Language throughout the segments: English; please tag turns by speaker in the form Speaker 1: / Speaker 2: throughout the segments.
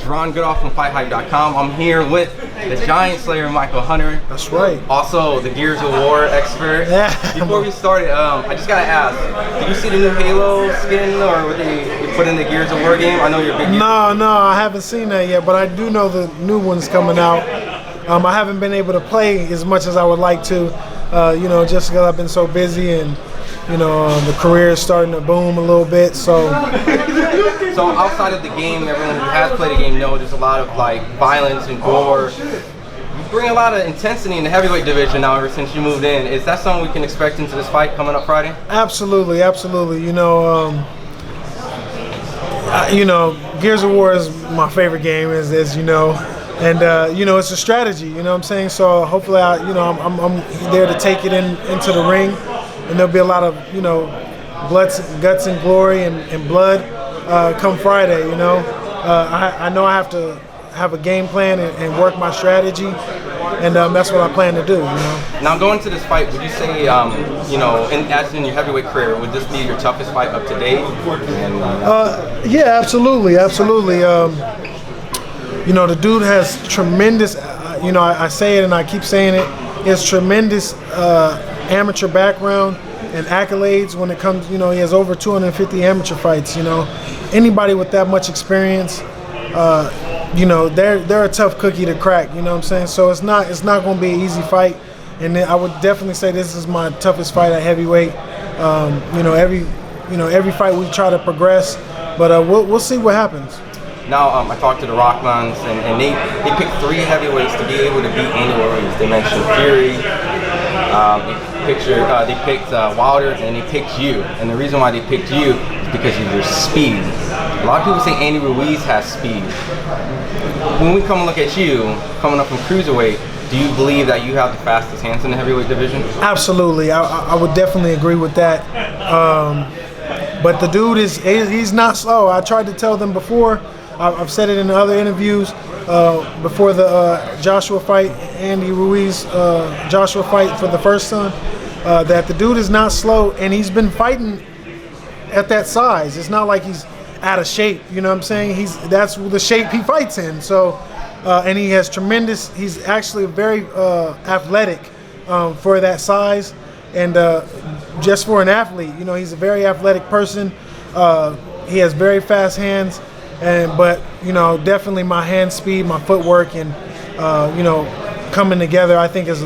Speaker 1: Ron Goodoff from FightHype.com. I'm here with the Giant Slayer, Michael Hunter.
Speaker 2: That's right.
Speaker 1: Also, the Gears of War expert.
Speaker 2: Yeah.
Speaker 1: Before we started, I just gotta ask, did you see the new Halo skin, or were they put in the Gears of War game? I know you're a big.
Speaker 2: No, I haven't seen that yet, but I do know the new one's coming out. I haven't been able to play as much as I would like to, just because I've been so busy and, the career is starting to boom a little bit. So
Speaker 1: outside of the game, everyone who has played the game knows there's a lot of violence and gore. You bring a lot of intensity in the heavyweight division now ever since you moved in. Is that something we can expect into this fight coming up Friday?
Speaker 2: Absolutely. Gears of War is my favorite game, as you know. And it's a strategy, you know what I'm saying? So hopefully I'm there to take it into the ring, and there'll be a lot of, guts and glory and blood come Friday, I know I have to have a game plan and work my strategy, and that's what I plan to do,
Speaker 1: Now going to this fight, would you say, as in your heavyweight career, would this be your toughest fight up to date?
Speaker 2: Yeah, absolutely. The dude has tremendous, I say it and I keep saying it, he has tremendous amateur background and accolades when it comes, he has over 250 amateur fights, Anybody with that much experience, they're a tough cookie to crack, you know what I'm saying? So it's not going to be an easy fight, and I would definitely say this is my toughest fight at heavyweight. Every fight we try to progress, but we'll see what happens.
Speaker 1: Now, I talked to the Rockmans, and they picked 3 heavyweights to be able to beat Andy Ruiz. They mentioned Fury, they picked Wilder, and they picked you. And the reason why they picked you is because of your speed. A lot of people say Andy Ruiz has speed. When we come and look at you, coming up from cruiserweight, do you believe that you have the fastest hands in the heavyweight division?
Speaker 2: Absolutely. I would definitely agree with that. But the dude he's not slow. I tried to tell them before. I've said it in other interviews before the Joshua fight, Andy Ruiz Joshua fight for the first son, that the dude is not slow, and he's been fighting at that size. It's not like he's out of shape, you know what I'm saying? That's the shape he fights in. So, and he has tremendous. He's actually very athletic for that size, and just for an athlete, he's a very athletic person. He has very fast hands. But definitely my hand speed, my footwork, and coming together, I think is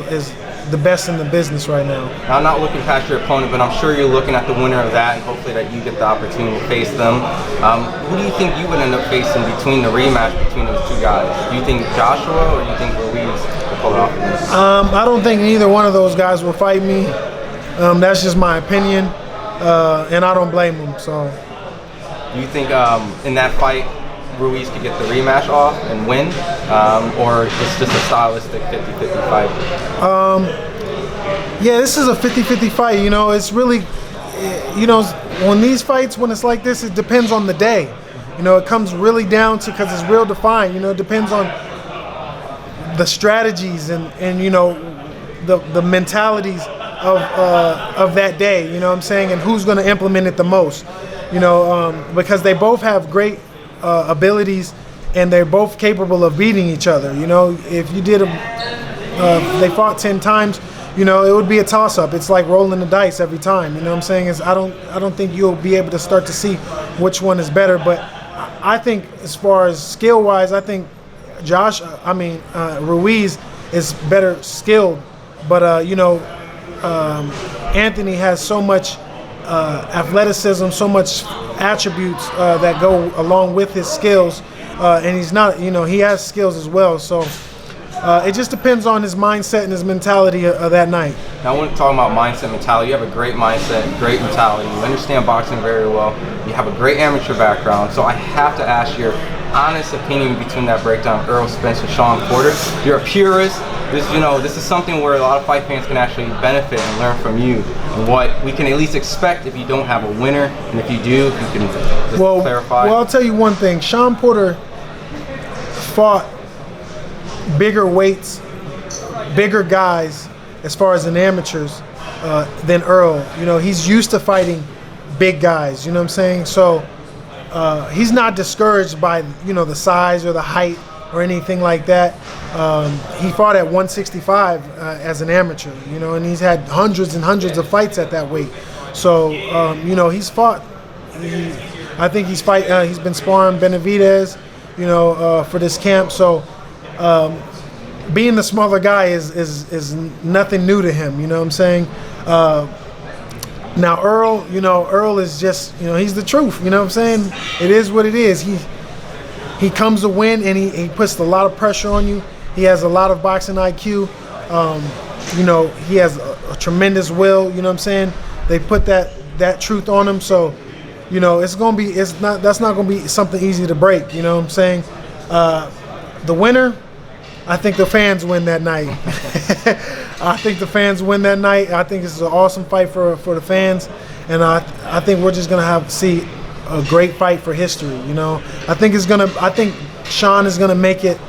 Speaker 2: the best in the business right now.
Speaker 1: Now, I'm not looking past your opponent, but I'm sure you're looking at the winner of that, and hopefully that you get the opportunity to face them. Who do you think you would end up facing between the rematch between those 2 guys? Do you think Joshua, or do you think Ruiz will pull it off?
Speaker 2: I don't think either one of those guys will fight me. That's just my opinion, and I don't blame them. So.
Speaker 1: Do you think in that fight Ruiz could get the rematch off and win, or it's just a stylistic 50-50 fight?
Speaker 2: Yeah, this is a 50-50 fight. It's really, when these fights, when it's like this, it depends on the day. It comes really down to, because it's real defined. It depends on the strategies and the mentalities of that day. You know what I'm saying, and who's going to implement it the most. Because they both have great abilities, and they're both capable of beating each other. If you did they fought 10 times, it would be a toss-up. It's like rolling the dice every time. You know what I'm saying? I don't think you'll be able to start to see which one is better. But I think, as far as skill-wise, I think Ruiz is better skilled. But Anthony has so much athleticism, so much attributes that go along with his skills, and he's not, he has skills as well. So it just depends on his mindset and his mentality of that night.
Speaker 1: Now, when talking about mindset, mentality, you have a great mindset, great mentality. You understand boxing very well. You have a great amateur background. So I have to ask your honest opinion between that breakdown of Errol Spence and Shawn Porter. You're a purist. This is something where a lot of fight fans can actually benefit and learn from you, and what we can at least expect if you don't have a winner, and if you do, if you can just clarify.
Speaker 2: Well, I'll tell you one thing. Shawn Porter fought bigger weights, bigger guys, as far as in amateurs, than Earl. He's used to fighting big guys, you know what I'm saying? So he's not discouraged by the size or the height or anything like that. He fought at 165 as an amateur, and he's had hundreds and hundreds of fights at that weight. So he's fought. I think he's been sparring Benavidez, for this camp. So being the smaller guy is nothing new to him. You know what I'm saying? Now Earl, Earl is just, he's the truth. You know what I'm saying? It is what it is. He comes to win, and he puts a lot of pressure on you. He has a lot of boxing IQ. He has a tremendous will. You know what I'm saying? They put that truth on him. So, that's not gonna be something easy to break. You know what I'm saying? The winner, I think the fans win that night. I think the fans win that night. I think this is an awesome fight for the fans, and I think we're just gonna see a great fight for history. I think Sean is gonna make it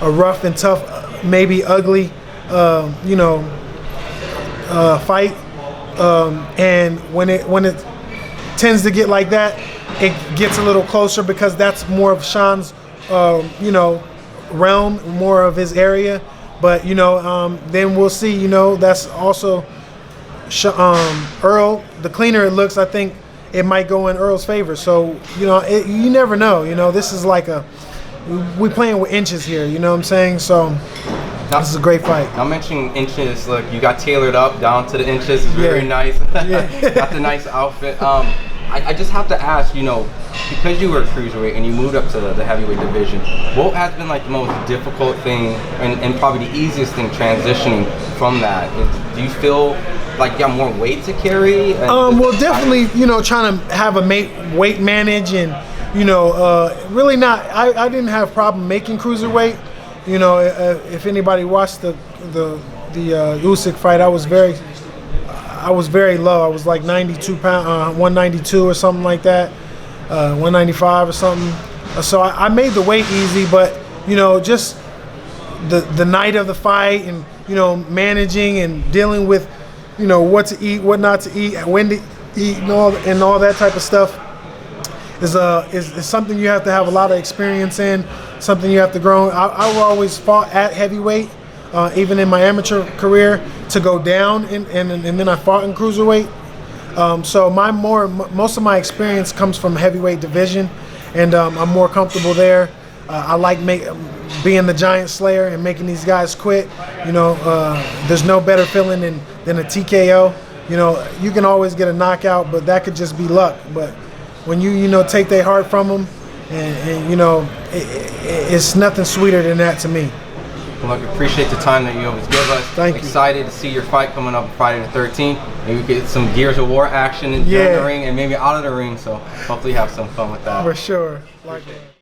Speaker 2: a rough and tough, maybe ugly, fight. And when it tends to get like that, it gets a little closer because that's more of Sean's, realm, more of his area. But then we'll see. That's also Earl. The cleaner it looks, I think it might go in Earl's favor. So you never know. This is like we're playing with inches here. You know what I'm saying? So this is a great fight.
Speaker 1: I'm mentioning inches. Look, you got tailored up down to the inches. It's very nice. Got the nice outfit. I just have to ask, because you were a cruiserweight and you moved up to the heavyweight division, what has been like the most difficult thing and probably the easiest thing transitioning from that? Do you feel like you have more weight to carry?
Speaker 2: Well, definitely, trying to have a weight manage and, really not. I didn't have a problem making cruiserweight. If anybody watched the Usyk fight, I was very low. I was like 92 pound, 192 or something like that, 195 or something. So I made the weight easy, but just the night of the fight and managing and dealing with what to eat, what not to eat, when to eat, and all that type of stuff is something you have to have a lot of experience in. Something you have to grow. I always fought at heavyweight. Even in my amateur career, to go down and then I fought in cruiserweight. So most of my experience comes from heavyweight division, and I'm more comfortable there. I like being the giant slayer and making these guys quit. There's no better feeling than a TKO. You can always get a knockout, but that could just be luck. But when you take their heart from them, and it's nothing sweeter than that to me.
Speaker 1: Well, I appreciate the time that you always give us.
Speaker 2: Thank you.
Speaker 1: Excited to see your fight coming up Friday the 13th. Maybe we get some Gears of War action in the ring and maybe out of the ring. So hopefully you have some fun with that.
Speaker 2: For sure. Like that.